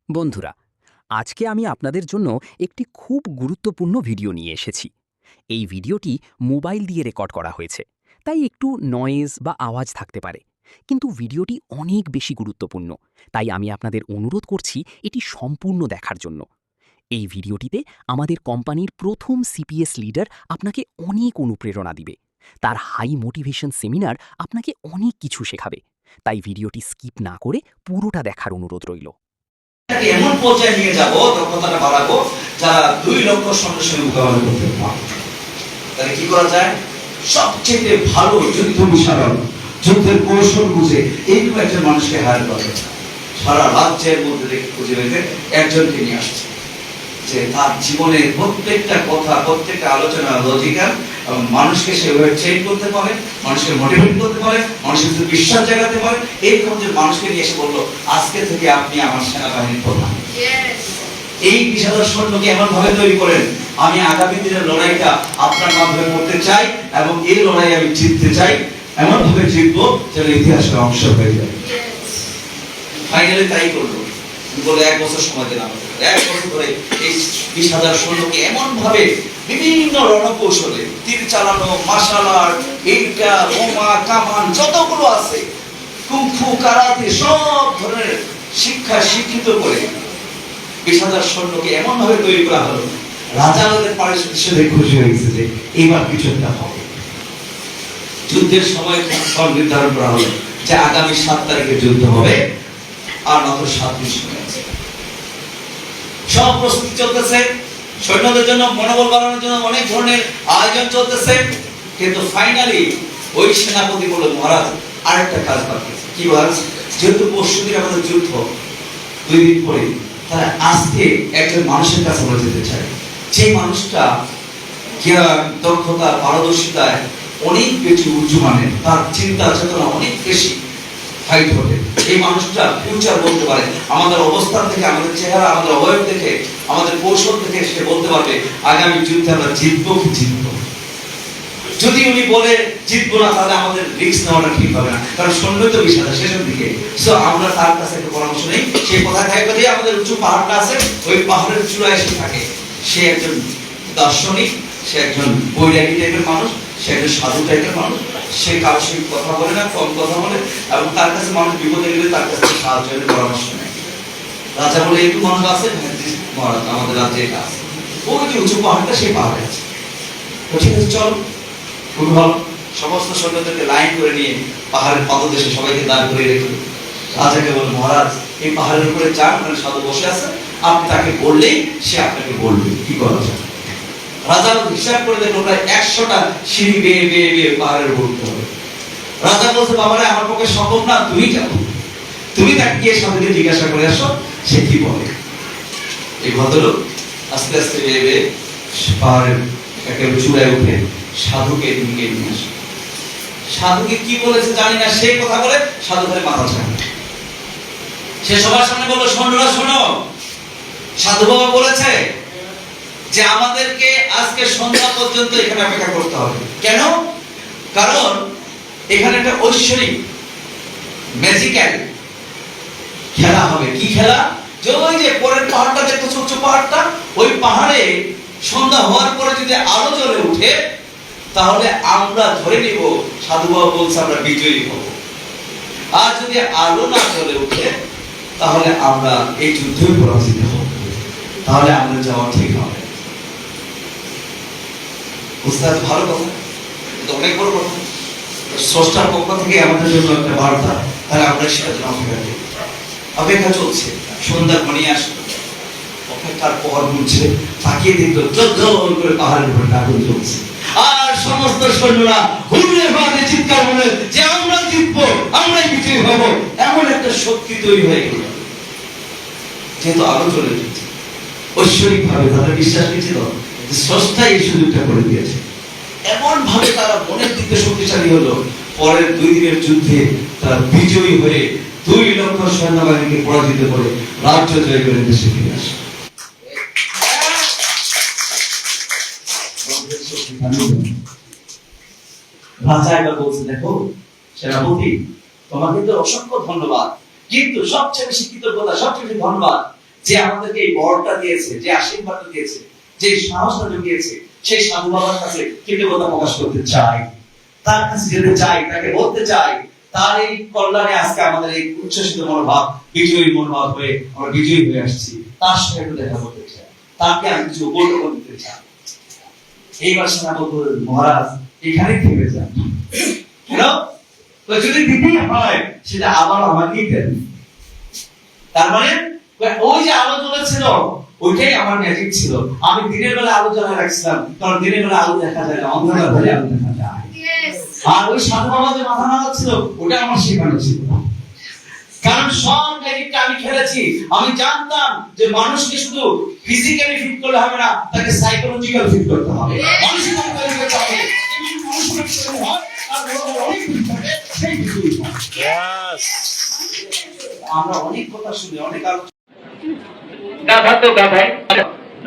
বন্ধুরা, আজকে আমি আপনাদের জন্য একটি খুব গুরুত্বপূর্ণ ভিডিও নিয়ে এসেছি। এই ভিডিওটি মোবাইল দিয়ে রেকর্ড করা হয়েছে, তাই একটু নয়েজ বা আওয়াজ থাকতে পারে। কিন্তু ভিডিওটি অনেক বেশি গুরুত্বপূর্ণ, তাই আমি আপনাদের অনুরোধ করছি এটি সম্পূর্ণ দেখার জন্য। এই ভিডিওটিতে আমাদের কোম্পানির প্রথম সিপিএস লিডার আপনাকে অনেক অনুপ্রেরণা দিবে। তার হাই মোটিভেশন সেমিনার আপনাকে অনেক কিছু শেখাবে। তাই ভিডিওটি স্কিপ না করে পুরোটা দেখার অনুরোধ রইল। এমন পর্যায়ে নিয়ে যাব, দক্ষতাটা বাড়াবো, যারা 2 লক্ষ সন্ত্রাসের মোকাবেলা করতে পারবে। তাহলে কি করা যায়? সবচেয়ে ভালো যুদ্ধ বিশারদ, যুদ্ধের কৌশল বুঝে এইরকম একজন মানুষকে হায়ার করে সারা রাজ্যের মধ্যে থেকে খুঁজে বেঁধে একজনকে নিয়ে আসছে, যে তার জীবনের প্রত্যেকটা কথা, প্রত্যেকটা আলোচনা লজিক্যাল এবং মানুষকে সেভাবে ট্রেন করতে পারে, মানুষকে মোটিভেট করতে পারে, মানুষের প্রতি বিশ্বাস জাগাতে পারে। এইরকম যে মানুষকে নিয়ে এসে বললো, আজকে থেকে আপনি আমার সেনাবাহিনীর প্রধান। এই 20,000 সৈন্যকে এমন ভাবে তৈরি করেন, আমি আগামী দিনের লড়াইটা আপনার মাধ্যমে করতে চাই এবং এই লড়াই আমি জিততে চাই, এমন ভাবে জিতবো যেন ইতিহাসের অংশ হয়ে যায়। ফাইনালি তাই করলো। বলে 1 বছর সময় দিলাম। 1 বছর ধরে এই 20,000 সৈন্যকে এমন ভাবে বিভিন্ন রণকৌশলে, তীর চালানো, মার্শাল আর্ট, এইটা, বোমা, কামান যতগুলো আছে, কুংফু, কারাতে, সব ধরনের শিক্ষা শিক্ষিত করে 20,000 সৈন্যকে এমন ভাবে তৈরি করা হলো, রাজা ওদের পারিশ্রমিক খুশি হয়ে গেছে যে এইবার কিছু একটা হবে। যুদ্ধের সময় নির্ধারণ করা হলো যে আগামী 7 তারিখে যুদ্ধ হবে, আর মাত্র 7 দিন সময় আছে। সব প্রস্তুতি চলতেছে, সৈন্যদের জন্য মনোবল বাড়ানোর জন্য অনেক ধরনের আয়োজন চলতেছে। কিন্তু ফাইনালি ওই সেনাপতি বলল, মহারাজ আরেকটা কাজ বাকি আছে। কি কাজ? যেহেতু পরশুদিন আমাদের যুদ্ধ, 2 দিন পরে, তারা আজকে একজন মানুষের কাছে আমরা যেতে চাই, যে মানুষটা জ্ঞান, দক্ষতা, পারদর্শিতায় অনেক বেশি উচ্চমানের, তার চিন্তা চেতনা অনেক বেশি ফাইট হবে। এই মানুষটা ফিউচার বলতে পারে, আমাদের অবস্থান থেকে, আমাদের চেহারা, আমাদের অবয়ব থেকে, আমাদের কৌশল থেকে সে বলতে পারবে আগামী যুদ্ধে আমরা জিতবো কি জিতবো। যদি উনি বলে জিতবো না, তাহলে আমাদের রিস্ক নেওয়াটা ঠিক হবে না, কারণ সৈন্য তো 20,000 শেষের দিকে। সো আমরা তার কাছে একটা পরামর্শ নেই। সেই কথা থাকবে যে আমাদের উঁচু পাহাড়টা আছে, ওই পাহাড়ের চূড়ায় এসে থাকে। সে একজন দার্শনিক, সে একজন বৈরাগী টাইপের মানুষ, সে একজন সাধু টাইপের মানুষ। সে কারোর সঙ্গে কথা বলে না, কম কথা বলে, এবং তার কাছে মানুষ বিপদে গেলে তার কাছে সাহায্য এর পরামর্শ নেয়। রাজা বলে, একটু মানুষ আছে, মহারাজ আমাদের রাজ্যে এটা আছে, ওই যে উঁচু পাহাড়টা, সেই পাহাড়ে আছে। ঠিক আছে, চল। খুব ভালো। সমস্ত সৈন্যদেরকে লাইন করে নিয়ে পাহাড়ের পাদদেশে সবাইকে দাঁড় করে রেখে রাজাকে বলে, মহারাজ এই পাহাড়ের উপরে যান, ওখানে সাধু বসে আছে, আপনি তাকে বললেই সে আপনাকে বলবে কি করা যায়। রাজা হিসাব করে দেখলো প্রায় 100টা সিঁড়ি বেয়ে বেয়ে বেয়ে পাহাড়ের উপর উঠতে হবে। রাজা বলছে, বাবারে আমার পক্ষে সম্ভব না, তুমি যাও, তুমি তাকে গিয়ে সাধুকে জিজ্ঞাসা করে আসো সে কি বলে। এই ভদ্রলোক আস্তে আস্তে বেয়ে বেয়ে পাহাড়ের একেবারে চূড়ায় উঠে সাধুকে নিয়ে আসে। সাধুকে কি বলেছে জানি না, সে কথা বলে সাধু ধরে মাথা ছাড়ে। সে সবার সামনে বললো, সৈন্যরা শোনো, সাধু বাবা বলেছে যে আমাদেরকে আজকে সন্ধ্যা পর্যন্ত এখানে অপেক্ষা করতে হবে। কেন? কারণ এখানে একটা ঐশ্বরিক ম্যাজিক্যাল খেলা হবে। কি খেলা? যে ওই যে পরের পাহাড়টা দেখতেছ, উচ্চ পাহাড়টা, ওই পাহাড়ে সন্ধ্যা হওয়ার পরে যদি আলো জ্বলে উঠে, তাহলে আমরা ধরে নিব সাধু বাবা বলছে আমরা বিজয়ী হব। আর যদি আলো না জ্বলে উঠে, তাহলে আমরা এই যুদ্ধে পরাজিত হব। তাহলে আমাদের যাওয়া ঠিক হবে। উস্তাদ ভালো কথা, এটা অনেক বড় কথা। স্রষ্টার পক্ষ থেকে আমাদের জন্য একটা বার্তা, তাহলে আমরা সেটার জন্য অপেক্ষা চলছে। সন্ধ্যা ঘনিয়ে আসলো, অপেক্ষার পর বুঝছে, তাকিয়ে দেখলো জল করে পাহাড়ের উপরে আগুন চলছে, আর সমস্ত সৈন্যরা হুড়ে বাঁধে চিৎকার বলে যে আমরা জিতবো, আমরাই বিজয়ী হব। এমন একটা শক্তি তৈরি হয়ে গেল, যেহেতু আলো চলে যাচ্ছে। ঐশ্বরিক ভাবে তাদের বিশ্বাস ছিল যে স্রষ্টা এই সুযোগটা করে দিয়েছে। এমন ভাবে তারা মনের দিকে শক্তিশালী হলো, পরের 2 দিনের যুদ্ধে তারা বিজয়ী হয়ে 2 লক্ষ সৈন্যবাহিনীকে পরাজিত করে রাজ্য জয় করে দেশে ফিরে আসে। রাজা এবার বলছে, দেখো সেনাপতি, তোমাকে তো অসংখ্য ধন্যবাদ, কিন্তু সবচেয়ে বেশি কৃতজ্ঞতা, সবচেয়ে বেশি ধন্যবাদ যে আমাদেরকে এই বরটা দিয়েছে, যে আশীর্বাদটা দিয়েছে, যে সাহসটা জুগিয়েছে, সেই সাধু বাবার কাছে কৃতজ্ঞতা প্রকাশ করতে চাই, তার কাছে যেতে চাই, তাকে বলতে চাই, তার এই কল্যাণে আজকে আমাদের এই উচ্ছ্বসিত মনোভাব, বিজয়ী মনোভাব হয়ে আমরা বিজয়ী হয়ে আসছি। তার সঙ্গে একটু দেখা করতে চাই, তাকে আমি কিছু উপলব্ধ করতে চাই। এইবার সেনাপতি মহারাজ এখানে থেকে যান, কেন? তো যদি দিতেই হয় সেটা আবার আমাকেই দেন। তার মানে ওই যে আলো জ্বলেছিল ওইটাই আমার ম্যাজিক ছিল। আমি দিনের বেলা আলো জ্বালায় রাখছিলাম, কারণ দিনের বেলা আলো দেখা যায় না, অন্ধকার হলে আলো দেখা যায়। আর ওই সাধু বাবা যে মাথা নাড়াচ্ছিল ওটা আমার শেখানো ছিল, কারণ সব ম্যাজিকটা আমি খেলেছি। আমি জানতাম যে মানুষকে শুধু ফিজিক্যালি ফিট করলে হবে না, তাকে সাইকোলজিক্যাল ফিট করতে হবে, মানসিক ফিট করতে হবে। আমরা অনেক কথা শুনি, অনেক আলোচনা। গাধা তো গাধাই,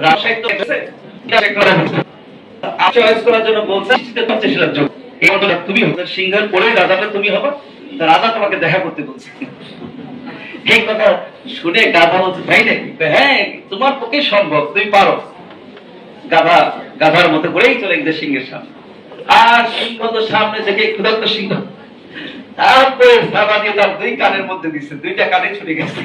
রাজশাহী তো গেছে, চয়েস করার জন্য বলছে চেষ্টার জন্য এই মতটা তুমি হবে, সিংহের পরে রাজাটা তুমি হবে, রাজা তোমাকে দেখা করতে বলছে। এই কথা শুনে গাধা বলছে তাই নাকি? হ্যাঁ, তোমার পক্ষে সম্ভব, তুমি পারো। গাধা গাধার মতো করেই চলে গেছে সিংহের সামনে। আর সিংহ তো সামনে থেকে ক্ষুধার্ত সিংহ, তারপরে সাবা দিয়ে তার দুই কানের মধ্যে দিচ্ছে, দুইটা কানে ছুটে গেছে।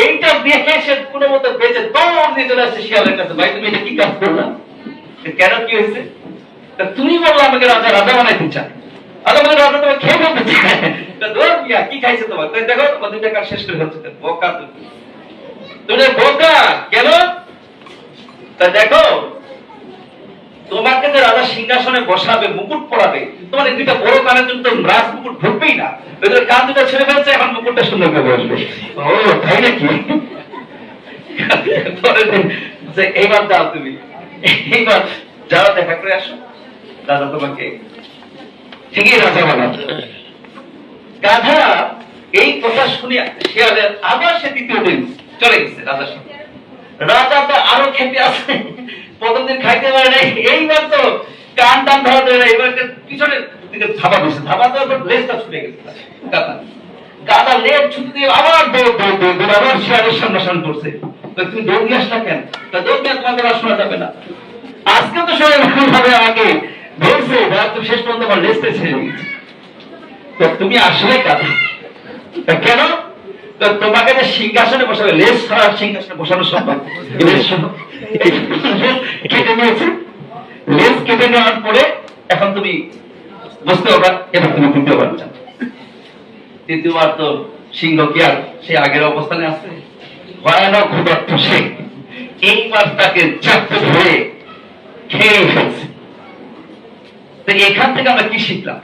এইটা দেখে সে কোনো মতো বেঁচে দৌড় দিয়ে চলে আসছে শিয়ালের কাছে। ভাই তুমি এটা কি কাজ করলা? কেন, কি হয়েছে? তুমি বললো আমাকে রাজা রাজা বানাইতে চায়, রাজা তোমাকে খেয়ে ফেলতে চায়। কি খাইছে তোমার? দেখো তোমার দুইটা কাজ শেষ করে হচ্ছে। বোকা তুমি বোকা কেন? তা দেখো, তোমাকে যে রাজা সিংহাসনে বসাবে, মুকুট পরাবে, তোমার এই দুইটা বড় কানের জন্য রাজ মুকুট ঢুকবেই না। ওদের কান দুটো ছেড়ে ফেলছে, এখন মুকুটটা সুন্দর করে বসবে। ও তাই নাকি? এইবার যাও, তুমি এইবার যাও, দেখা করে আসো, রাজা তোমাকে ঠিকই রাজা বানাবে। গাধা এই কথা শুনে শিয়ালের আবার সে দ্বিতীয় দিন চলে গেছে রাজার সাথে। রাজা তো আরো খেতে আসে, প্রথম দিন খাইতে পারে নাই, এইবার তো কান টান ধরা দেয় না, এবার পিছনের দিকে ধাপা দিচ্ছে, ধাপা দেওয়ার পর লেজটা ছুটে গেছে গাধা। গাধা লেজ ছুটে দিয়ে আবার দৌড় দৌড় দৌড় আবার শিয়ালের সামনাসামনি করছে। তুমি দৌড় নিয়ে আসলা কেন? দৌড় নিয়ে তোমাকে আর শোনা যাবে না, আজকে তো সবাই ভাবে আমাকে ধরছে, তুমি শেষ পর্যন্ত আমার লেজটা ছেড়ে দিয়েছে। তো তুমি আসলে গাধা কেন? তোমাকে যে সিংহাসনে বসাবে, লেজ ছাড়া সিংহাসনে বসানো সম্ভব? কেটে নিয়েছে, লেজ কেটে নেওয়ার পরে এখন তুমি বুঝতে পারবা, এবার তুমি দ্বিতীয়বার চাও। তৃতীয়বার তো সিংহ কি আর সে আগের অবস্থানে আছে? ভয়ানক ক্ষুধার্ত সে এইবার তাকে চাপতে ধরে খেয়ে ফেলছে। তো এখান থেকে আমরা কি শিখলাম?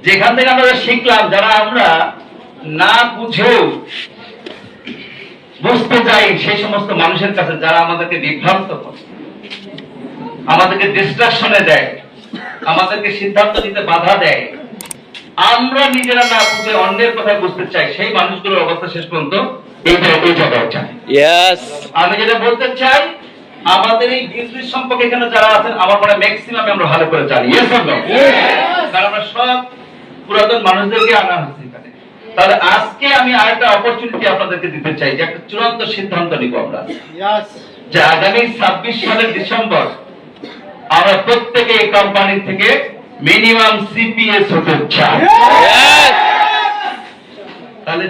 যেখান থেকে আমরা শিখলাম, যারা আমরা না বুঝেও বুঝতে চাই সেই সমস্ত মানুষের কাছে, যারা আমাদেরকে বিভ্রান্ত করে, আমাদেরকে ডিস্ট্রাকশনে দেয়, আমাদেরকে সিদ্ধান্ত নিতে বাধা দেয়, আমরা নিজেরা না বুঝে অন্যের কথা বুঝতে চাই, সেই মানুষগুলোর অবস্থা শেষ পর্যন্ত এই জায়গায় চাই। আমি যেটা বলতে চাই, আমাদের এই বিজনেস সম্পর্কে এখানে যারা আছেন, আমার মনে হয় ম্যাক্সিমাম আমরা ভালো করে জানি, কারণ আমরা সব পুরাতন মানুষদেরকে আনা হয়েছে এখানে। তাহলে আজকে আমি আরেকটা অপরচুনিটি আপনাদেরকে দিতে চাই, যে একটা চূড়ান্ত সিদ্ধান্ত নিব আমরা, যে আগামী 26 সালের ডিসেম্বর আমরা প্রত্যেকে এই কোম্পানি থেকে মিনিমাম সিপিএস হতে চাই। তাহলে